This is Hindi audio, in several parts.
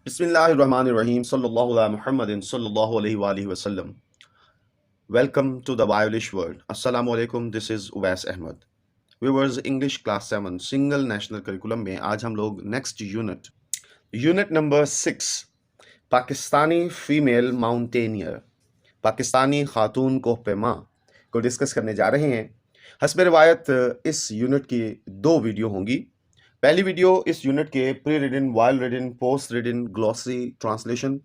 Bismillahirrahmanirrahim. Sallallahu ala Muhammadin sallallahu alayhi wa alihi wasallam. Welcome to the Violish world. Assalamu alaikum. This is Uwais Ahmed. Viewers, English class 7 single national curriculum में आज हम लोग next unit number 6 Pakistani female mountaineer Pakistani खातून कोहपेमा को डिस्कस करने जा रहे हैं। हस्ब रिवायत इस यूनिट की 2 वीडियो होंगी। पहली वीडियो इस यूनिट के pre reading, while reading, post reading, glossary, translation,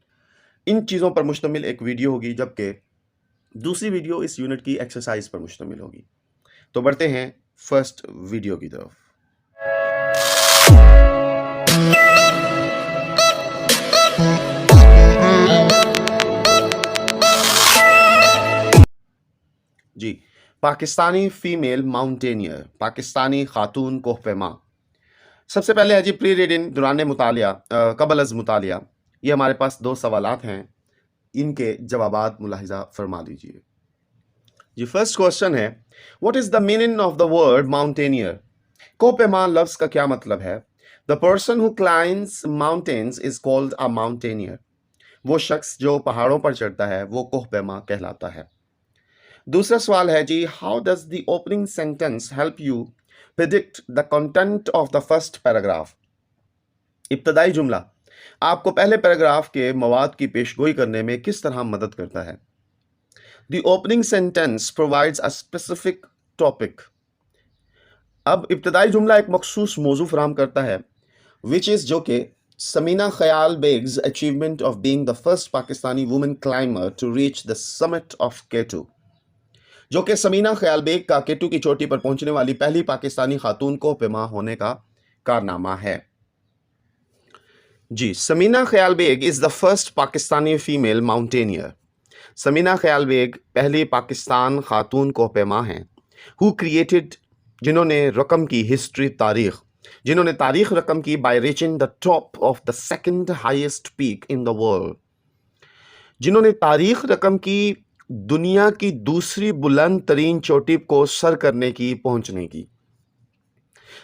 इन चीज़ों पर मुश्तमिल एक वीडियो होगी, जबकि दूसरी वीडियो इस यूनिट की एक्सरसाइज पर मुश्तमिल होगी। तो बढ़ते हैं फर्स्ट वीडियो की तरफ। जी, पाकिस्तानी फीमेल माउंटेनियर, पाकिस्तानी खातून कोहपेमा। सबसे पहले है जी प्री रीडिंग दौरान मुतालिया, कबल अज़ मुतालिया। ये हमारे पास 2 सवालात हैं, इनके जवाबात मुलाहिजा फरमा लीजिए। जी, फर्स्ट क्वेश्चन है, what is the meaning of the word mountaineer? कोहपेमा लफ्ज का क्या मतलब है? The person who climbs mountains is called a mountaineer. वो शख्स जो पहाड़ों पर चढ़ता है वो कोहपेमा कहलाता है। दूसरा सवाल है जी, how does the opening sentence help you predict the content of the first paragraph? इब्तदाई जुमला आपको पहले पैराग्राफ के मवाद की पेशगोई करने में किस तरह मदद करता है? The opening sentence provides a specific topic. अब इब्तदाई जुमला एक मखसूस मौजू फराहम करता है, विच इज़ जो कि Samina Khayal Baig's achievement of being the first Pakistani women climber to reach the summit of K two, जो कि समीना ख्याल बेग का केटू की चोटी पर पहुंचने वाली पहली पाकिस्तानी खातून कोहपेमा होने का कारनामा है। जी, Samina Khayal Baig is the first Pakistani female mountaineer. Samina Khayal Baig पहली पाकिस्तान खातून कोहपेमा हैं हु क्रिएटेड, जिन्होंने रकम की हिस्ट्री, तारीख, जिन्होंने तारीख रकम की by reaching the top of the second highest peak in the world, जिन्होंने तारीख रकम की दुनिया की दूसरी बुलंद तरीन चोटी को सर करने की, पहुंचने की।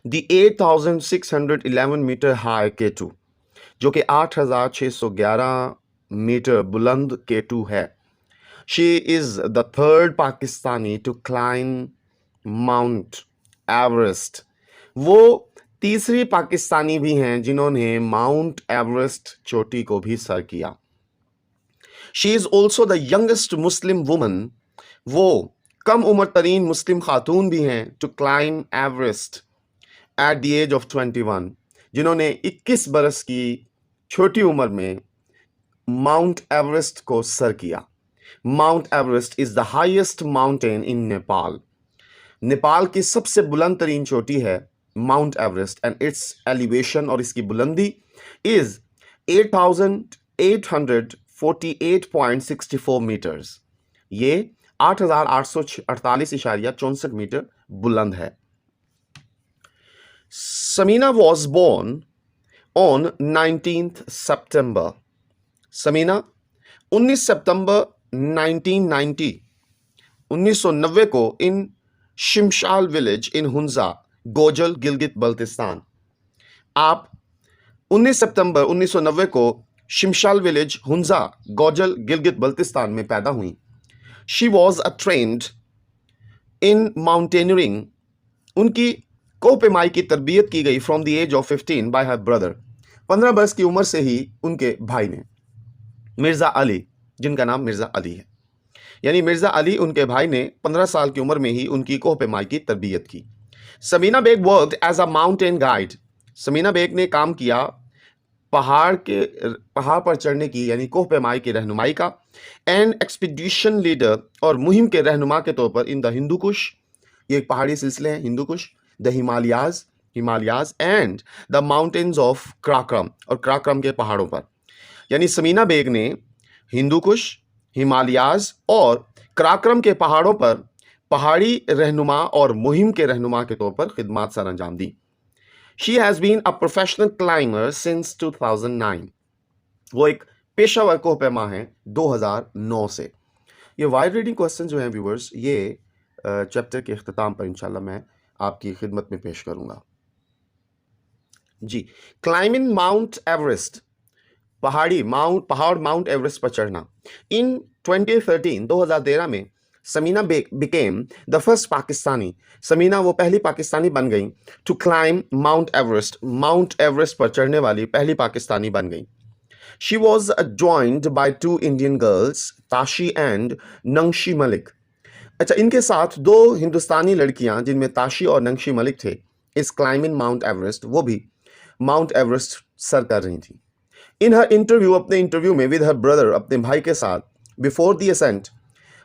द 8611 मीटर हाई केटू, जो कि 8611 मीटर बुलंद केटू है। She is the third Pakistani to climb Mount Everest. वो तीसरी पाकिस्तानी भी हैं जिन्होंने माउंट एवरेस्ट चोटी को भी सर किया। She is also the youngest Muslim woman, वो कम उम्र तरीन मुस्लिम खातून भी हैं to climb Everest at the age of 21, जिन्होंने 21 बरस की छोटी उम्र में माउंट एवरेस्ट को सर किया। Mount Everest is the highest mountain in Nepal. Nepal की सबसे बुलंद तरीन चोटी है Mount Everest, and its elevation, और इसकी बुलंदी इज 8848.64 मीटर्स। ये 8848.64 मीटर बुलंद है। Samina was born on 19th September। Samina 19 सितंबर 1990 को in Shimshal village in Hunza, Gojal, Gilgit Baltistan. आप 19 सितंबर 1990 को शिमशाल विलेज, हुंजा, गोजल, गिलगित बल्तिस्तान में पैदा हुई। She was a trained in mountaineering. उनकी कोहपेमाई की तरबियत की गई from the age of 15 by her brother. 15 बरस की उम्र से ही उनके भाई ने, मिर्ज़ा अली, जिनका नाम मिर्ज़ा अली है, यानी मिर्ज़ा अली, उनके भाई ने 15 साल की उम्र में ही उनकी कोहपेमाई की तरबियत की। Samina Baig worked as a mountain guide. Samina Baig ने काम किया पहाड़ पर चढ़ने की, यानी कोहपेमाई की रहनुमाई का, एंड एक्सपीडिशन लीडर, और मुहिम के रहनुमा के तौर पर, इन द हिंदू कुश, ये एक पहाड़ी सिलसिले हैं, Hindu Kush, the Himalayas and the mountains of Karakoram, और क्राक्रम के पहाड़ों पर। यानी समीना बेग ने हिंदू कुश, हिमालयाज और क्राक्रम के पहाड़ों पर पहाड़ी रहनुमा और मुहिम के रहनुमा के तौर पर खिदमात सर अंजाम दी। She has been a professional climber since 2009। वो एक पेशावर कोहपेमा है 2009 से। ये वाइड रीडिंग क्वेश्चन जो हैं व्यूवर्स, ये चैप्टर के अख्ताम पर इंशाल्लाह मैं आपकी खिदमत में पेश करूंगा। जी, क्लाइमिंग माउंट एवरेस्ट। पहाड़ माउंट एवरेस्ट पर चढ़ना। इन 2013 में Samina became the first Pakistani, Samina वो पहली पाकिस्तानी बन गई टू क्लाइम माउंट एवरेस्ट पर चढ़ने वाली पहली पाकिस्तानी बन गई। She was joined by 2 Indian girls, Tashi and Nungshi Malik. अच्छा, इनके साथ 2 हिंदुस्तानी लड़कियां जिनमें ताशी और नंशी मलिक थे, इस क्लाइमिंग माउंट एवरेस्ट, वो भी माउंट एवरेस्ट सर कर रही थी। इन हर इंटरव्यू, अपने इंटरव्यू में विद हर ब्रदर, अपने भाई के साथ, बिफोर द असेंट,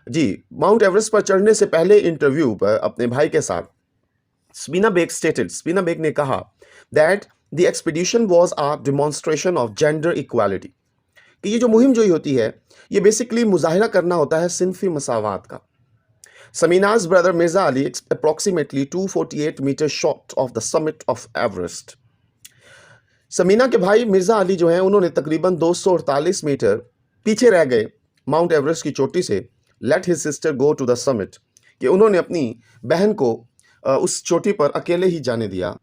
जी माउंट एवरेस्ट पर चढ़ने से पहले इंटरव्यू पर अपने भाई के साथ समीना बेग ने कहा that the expedition was a demonstration of gender equality, कि ये जो मुहिम जो होती है ये बेसिकली मुजाहिरा करना होता है सिनफी मसावात का। समीना's brother Mirza Ali approximately 248 meters short of the summit of Everest. Samina के भाई मिर्जा अली जो हैं, उन्होंने तकरीबन 248 मीटर पीछे रह गए माउंट एवरेस्ट की चोटी से। Let his sister go to the summit, कि उन्होंने अपनी बहन को उस चोटी पर अकेले ही जाने दिया।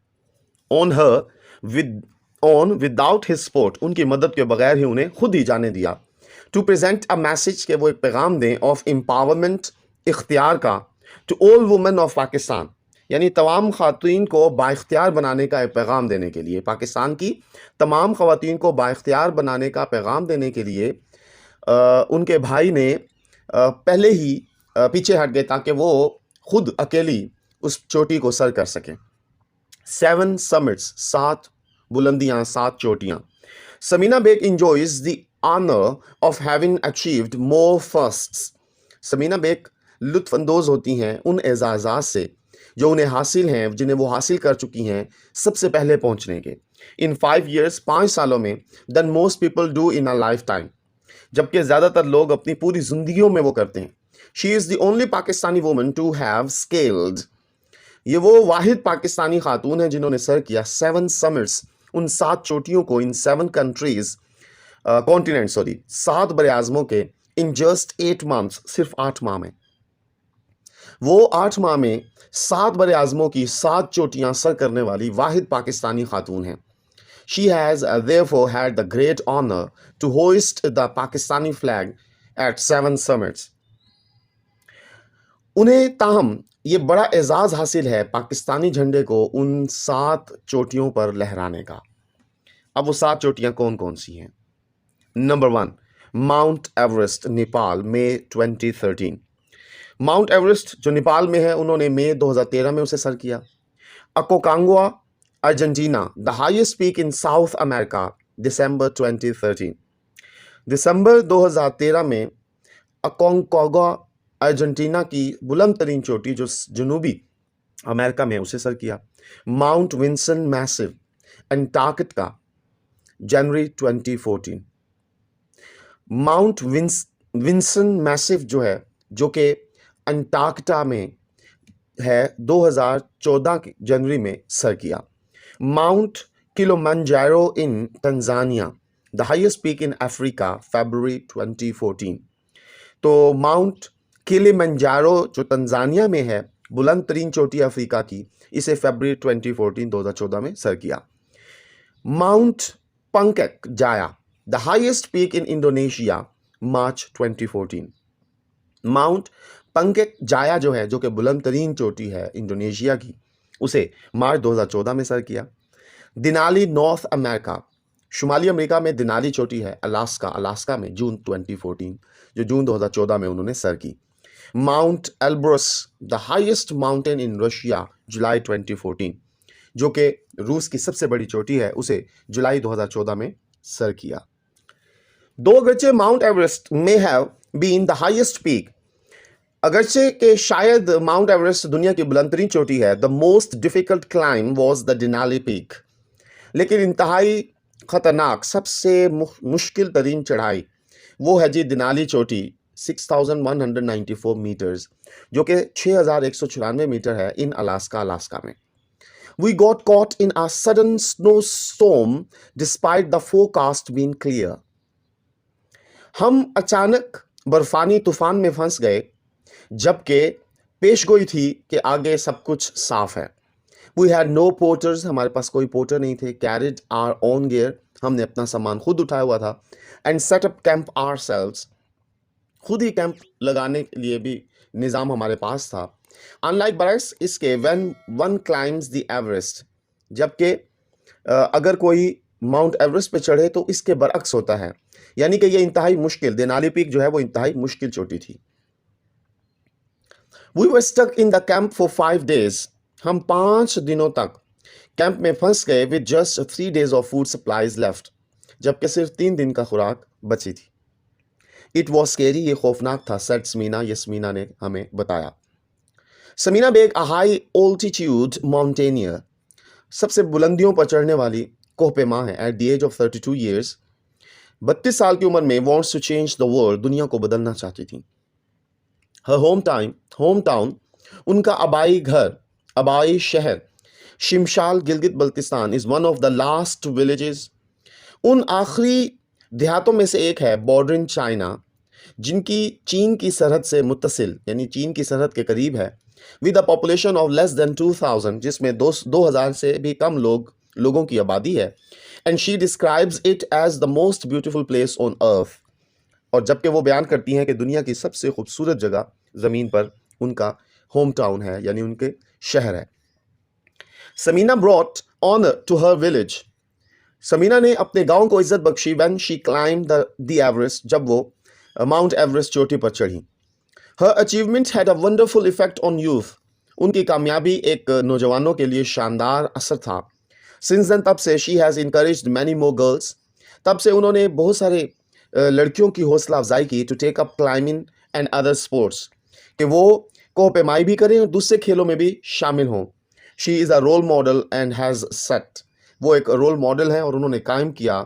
विदाउट हिज सपोर्ट, उनकी मदद के बगैर ही उन्हें खुद ही जाने दिया। टू प्रेजेंट अ मैसेज, के वो एक पैगाम दें, ऑफ एम्पावरमेंट, इख्तियार का, to all women of Pakistan, यानी तमाम ख़वातीन को बाइख्तियार बनाने का एक पैगाम देने के लिए, पाकिस्तान की तमाम ख़वातीन को बाइख्तियार बनाने का पैगाम देने के लिए उनके भाई ने पहले ही पीछे हट गए ताकि वो खुद अकेली उस चोटी को सर कर सकें। 7 summits, 7 बुलंदियाँ, 7 चोटियाँ। Samina Baig enjoys the honor of having achieved more firsts. Samina Baig लुत्फ़अंदोज़ होती हैं उन एजाज़ात से जो उन्हें हासिल हैं, जिन्हें वो हासिल कर चुकी हैं सबसे पहले पहुंचने के। इन 5 years, 5 सालों में, than most people do in a lifetime, जबकि ज़्यादातर लोग अपनी पूरी जिंदगियों में वो करते हैं। She is the only Pakistani woman to have scaled, ये वो वाहिद पाकिस्तानी खातून है जिन्होंने सर किया 7 summits, उन 7 चोटियों को, इन 7 countries, कॉन्टिनेंट, 7 बरे-आज़मों के, इन जस्ट 8 months, सिर्फ 8 माह में। वो 8 माह में 7 बरे-आज़मों की 7 चोटियां सर करने वाली वाहिद पाकिस्तानी खातून हैं। She has therefore had the great honor to hoist the Pakistani flag at 7 summits. उन्हें ताहम ये बड़ा एजाज़ हासिल है पाकिस्तानी झंडे को उन 7 चोटियों पर लहराने का। अब वो 7 चोटियां कौन कौन सी हैं? नंबर 1, माउंट एवरेस्ट, नेपाल, मई 2013। माउंट एवरेस्ट जो नेपाल में है, उन्होंने मई 2013 में उसे सर किया। Aconcagua, Argentina, the highest peak in South America, December 2013। दिसंबर 2013 में अकोंकागुआ, अर्जेंटीना की बुलंद तरीन चोटी जो जनूबी अमेरिका में, उसे सर किया। माउंट विंसन मैसिव, अंटार्कटिका, जनवरी 2014। माउंट विंसन मैसिव जो है, जो कि अंटार्कटिका में है, 2014 की जनवरी में सर किया। Mount Kilimanjaro in Tanzania, the highest peak in Africa, February 2014। तो माउंट किलिमंजारो जो तंजानिया में है, बुलंद तरीन चोटी अफ्रीका की, इसे फरवरी 2014 में सर किया। Mount Puncak Jaya, the highest peak in Indonesia, March 2014। Mount Puncak Jaya जो है, जो कि बुलंद तरीन चोटी है इंडोनेशिया की, उसे मार्च 2014 में सर किया। दिनाली, नॉर्थ अमेरिका, शुमाली अमेरिका में दिनाली चोटी है, अलास्का में, जून 2014, जो जून 2014 में उन्होंने सर की। Mount Elbrus, the highest mountain in Russia, July 2014, जो कि रूस की सबसे बड़ी चोटी है, उसे जुलाई 2014 में सर किया। दो अगरचे माउंट एवरेस्ट में have been the highest peak, अगरचे के शायद माउंट एवरेस्ट दुनिया की बुलंद तरीन चोटी है, the most difficult climb was the Denali peak, लेकिन इंतहाई खतरनाक, सबसे मुश्किल तरीन चढ़ाई वो है जी दिनाली चोटी, 6194 मीटर्स, जो कि 6194 मीटर है, इन अलास्का में। We got caught in a sudden snowstorm despite the forecast being clear. हम अचानक बर्फानी तूफान में फंस गए, जबकि पेशगोई थी कि आगे सब कुछ साफ है। We had no porters, हमारे पास कोई पोर्टर नहीं थे। Carried our own gear, हमने अपना सामान खुद उठाया हुआ था, and set up camp ourselves, खुद ही कैंप लगाने के लिए भी निज़ाम हमारे पास था। अनलाइक बरक्स इसके when one climbs the Everest, जबकि अगर कोई माउंट एवरेस्ट पे चढ़े तो इसके बरअक्स होता है, यानी कि ये इंतहाई मुश्किल, देनाली पीक जो है वो इंतहाई मुश्किल चोटी थी। We were stuck in the camp for 5 days, हम 5 दिनों तक कैंप में फंस गए with just 3 days of food supplies left, जबकि सिर्फ 3 दिन का खुराक बची थी। इट वॉज स्केरी, ये खौफनाक था, सेड समीना, ये समीना ने हमें बताया। Samina Baig, a high altitude mountaineer, सबसे बुलंदियों पर चढ़ने वाली कोहपेमा है, at the age of 32 years, 32 साल की उम्र में, wants to change the world, दुनिया को बदलना चाहती थी। हर होम टाउन, उनका आबाई घर, आबाई शहर Shimshal Gilgit Baltistan is one of the last villages, उन आखिरी देहातों में से एक है, बॉर्डरिंग चाइना, जिनकी चीन की सरहद से मुत्तसिल, यानी चीन की सरहद के करीब है, with a population of less than 2000, जिसमें 2000 से भी कम लोगों की आबादी है। And she describes it as the most beautiful place on earth, और जबकि वो बयान करती हैं कि दुनिया की सबसे खूबसूरत जगह ज़मीन पर उनका होम टाउन है, यानी उनके शहर है। Samina brought honour to her village, Samina ने अपने गांव को इज्जत बख्शी when she climb the Everest, जब वो माउंट एवरेस्ट चोटी पर चढ़ी। Her achievement had a wonderful effect on youth, उनकी कामयाबी एक नौजवानों के लिए शानदार असर था। सिंस देन, तब से, she has encouraged many more girls, तब से उन्होंने बहुत सारे लड़कियों की हौसला अफजाई की, to take up climbing and other sports, कि वो कोहपेमाई भी करें और दूसरे खेलों में भी शामिल हों। She is a role model and has set, वो एक रोल मॉडल है और उन्होंने कायम किया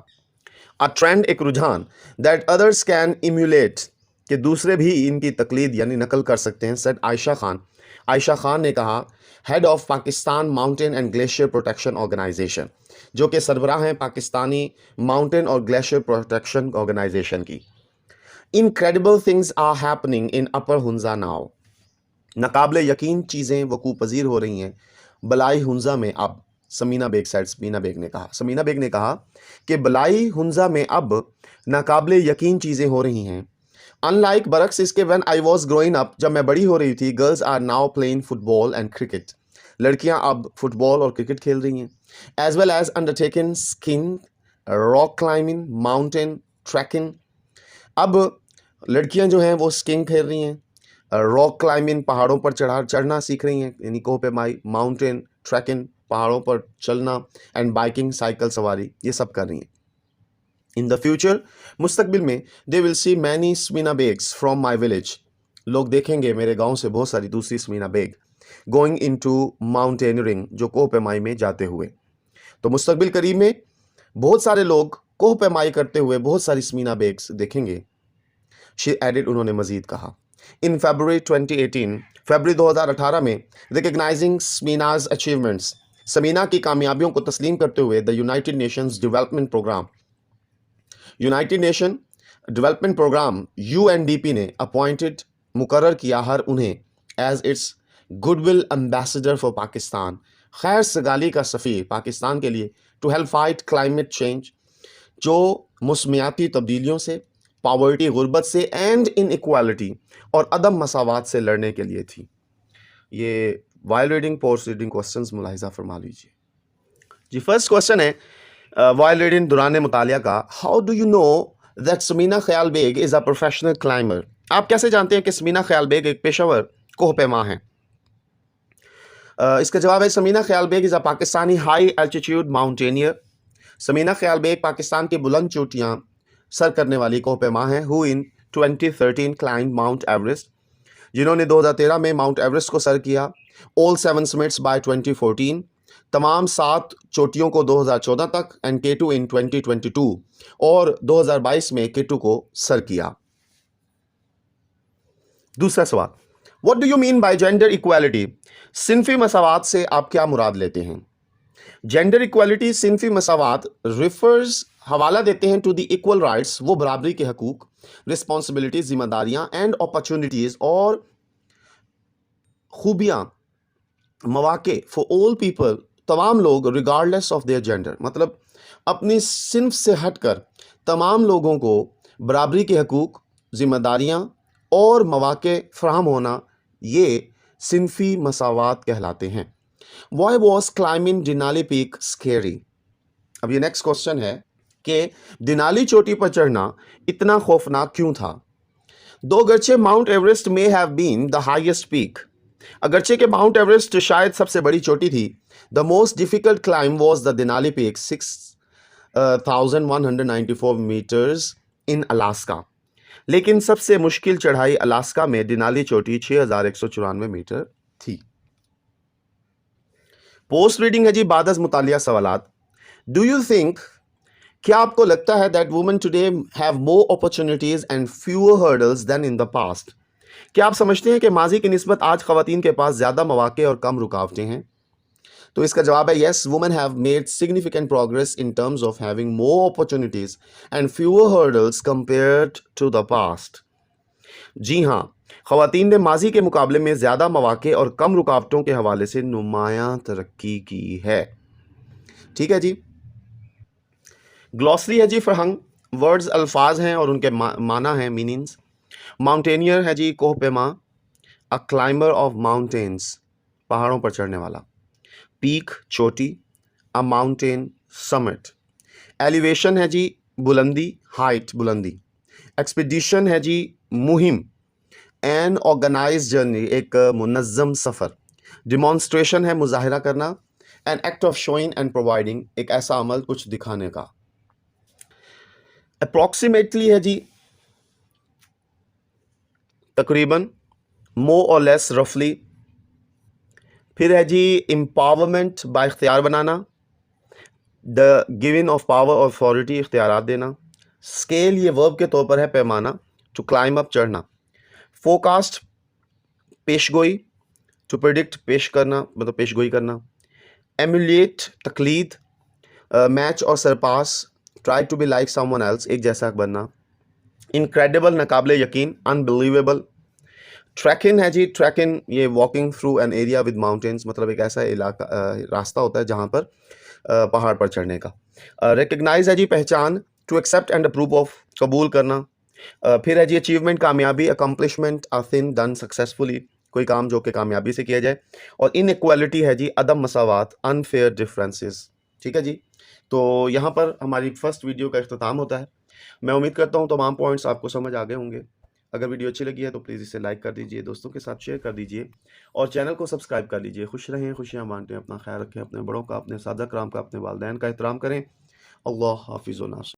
अ ट्रेंड, एक रुझान, दैट अदर्स कैन इम्यूलेट, कि दूसरे भी इनकी तकलीद यानी नकल कर सकते हैं, सेड आयशा खान। आयशा खान ने कहा, head of Pakistan mountain and glacier protection organisation, जो कि सरबराह हैं पाकिस्तानी माउंटेन और ग्लेशियर प्रोटेक्शन ऑर्गेनाइजेशन की। Incredible things are happening in upper Hunza now, नाकाबिले यकीन चीज़ें वकू पजीर हो रही हैं बलाई हुंजा में अब। समीना बेग साइड, समीना बेग ने कहा कि बलाई हुंजा में अब नाकाबिले यकीन चीज़ें हो रही हैं। अनलाइक बरक्स इसके, when I was growing up, जब मैं बड़ी हो रही थी, girls are now playing football and cricket, लड़कियां अब फुटबॉल और क्रिकेट खेल रही हैं। As well as undertaking skiing, rock climbing, mountain trekking, अब लड़कियां जो हैं वो स्कीइंग खेल रही हैं, रॉक क्लाइंबिंग, पहाड़ों पर चढ़ना सीख रही हैं, यानी कोहपेमाई, माउंटेन ट्रैकिंग, पहाड़ों पर चलना, एंड बाइकिंग, साइकिल सवारी, ये सब कर रही हैं। इन द फ्यूचर, मुस्तकबिल में, they will see many Samina Baigs from my village, लोग देखेंगे मेरे गांव से बहुत सारी दूसरी Samina Baig, going into mountaineering, जो कोहपेमाई में जाते हुए। तो मुस्तकबिल करीब में बहुत सारे लोग कोहपेमाई करते हुए बहुत सारी समीना बेग्स देखेंगे, शी एडिड, उन्होंने मजीद कहा। इन फरवरी 2018, फरवरी 2018 में, रिकग्नाइजिंग समीनाज अचीवमेंट्स, समीना की कामयाबियों को तस्लीम करते हुए, the United Nations Development Programme, United Nation Development Programme UNDP ने अपॉइंटेड, मुकर्रर किया हर उन्हें, as its goodwill ambassador for Pakistan, खैर सगाली का सफ़ीर पाकिस्तान के लिए, to help fight climate change, जो मौसमियाती तब्दीलियों से, पावर्टी, गुर्बत से, एंड इनइक्वालिटी और अदम मसावात से लड़ने के लिए थी। ये while reading, post reading questions मुलाहिजा फरमा लीजिए। जी, फर्स्ट क्वेश्चन है वाइल रीडिंग दौरान मुतालिया का, how do you know that Samina Khayal Baig is a professional climber, आप कैसे जानते हैं कि समीना ख्याल बेग एक पेशेवर कोहपेमा है? इसका जवाब है, Samina Khayal Baig is a Pakistani high altitude mountaineer, Samina Khayal Baig Pakistan की बुलंद चोटियाँ सर करने वाली कोहपेमा हैं, who in 2013 climb mount Everest, जिन्होंने 2013 में माउंट एवरेस्ट को सर किया। ऑल 7 समिट्स बाय 2014, तमाम 7 चोटियों को 2014 तक, एंड K2 इन 2022, और 2022 में K2 को सर किया। दूसरा सवाल, what do you mean by gender equality, सिनफी मसावात से आप क्या मुराद लेते हैं? जेंडर इक्वालिटी, सिनफी मसावात, रिफर्स, हवाला देते हैं, टू द इक्वल राइट्स, वो बराबरी के हकूक, रिस्पॉन्सिबिलिटीज, जिम्मेदारियां, एंड अपॉर्चुनिटीज, और खूबियां, मौके, फॉर ऑल पीपल, तमाम लोग, रिगार्डलेस ऑफ देयर जेंडर, मतलब अपनी सिन्फ से हटकर तमाम लोगों को बराबरी के हकूक़, ज़िम्मेदारियाँ और मौक़े फ़राहम होना, ये सिनफ़ी मसावात कहलाते हैं। Why was climbing Denali Peak scary? अब ये नेक्स्ट क्वेश्चन है कि दिनाली चोटी पर चढ़ना इतना खौफनाक क्यों था? दो अगरचे माउंट एवरेस्ट में have been the highest peak, अगरचे के माउंट एवरेस्ट शायद सबसे बड़ी चोटी थी, the most difficult climb was the Denali peak 6,194 metres in Alaska, लेकिन सबसे मुश्किल चढ़ाई अलास्का में दिनाली चोटी 6,194 मीटर थी। पोस्ट रीडिंग है जी बादस मुतालिया सवालात। डू यू थिंक, क्या आपको लगता है that women today have more opportunities and fewer hurdles than in the past? क्या आप समझते हैं कि माजी की निस्बत आज खवातीन के पास ज़्यादा मौक़े और कम रुकावटें हैं? तो इसका जवाब है yes, women have made significant progress in terms of having more opportunities and fewer hurdles compared to the past. जी हाँ, खवातीन ने माजी के मुकाबले में ज़्यादा मौक़े और कम रुकावटों के हवाले से नुमायां तरक्की की है। ठीक है जी। ग्लॉसरी है जी फरहंग, वर्ड्स अल्फाज हैं और उनके माना है, मीनिंग्स। माउंटेनियर है जी कोह पेमा, अ क्लाइंबर ऑफ माउंटेन्स, पहाड़ों पर चढ़ने वाला। पीक चोटी, अ माउंटेन समिट। एलिवेशन है जी बुलंदी, हाइट बुलंदी। एक्सपीडिशन है जी मुहिम, एन ऑर्गेनाइज जर्नी, एक मुनज़्ज़म सफ़र। डिमॉन्स्ट्रेशन है मुजाहिरा करना, an act of showing and providing, एक ऐसा अमल कुछ दिखाने का। अप्रॉक्सीमेटली है जी तकरीबन, मोर और लेस रफली। फिर है जी एम्पावरमेंट, बाइख्तियार बनाना, द गिविंग ऑफ पावर और अथॉरिटी, इख्तियारात देना। स्केल ये वर्ब के तौर पर है, पैमाना, टू क्लाइम अप, चढ़ना। फोरकास्ट पेशगोई, टू प्रेडिक्ट, पेश करना, मतलब पेशगोई करना। एमुलेट तकलीद, मैच और surpass, try to be like someone else, एक जैसा बनना। इनक्रेडिबल नाकाबिले यकीन, अनबिलीवेबल। ट्रैकिंग है जी, ट्रैकिंग ये walking through an area with mountains, मतलब एक ऐसा इलाका रास्ता होता है जहाँ पर पहाड़ पर चढ़ने का। रिकग्नाइज है जी पहचान, to accept and approve of, कबूल करना। फिर है जी अचीवमेंट, कामयाबी, accomplishment, a thing done successfully, कोई काम जो कि कामयाबी से किया जाए। और इनइक्वालिटी है जी अदम मसावात, अनफेयर डिफरेंसेस। ठीक है जी। तो यहाँ पर हमारी फर्स्ट वीडियो का इख्तिताम होता है। मैं उम्मीद करता हूँ तमाम पॉइंट्स आपको समझ आ गए होंगे। अगर वीडियो अच्छी लगी है तो प्लीज़ इसे लाइक कर दीजिए, दोस्तों के साथ शेयर कर दीजिए और चैनल को सब्सक्राइब कर लीजिए। खुश रहें, खुशियाँ बांटें, अपना ख्याल रखें, अपने बड़ों का, अपने सादा कराम का, अपने वालिदैन का एहतराम करें। अल्लाह हाफिज़ व नासिर।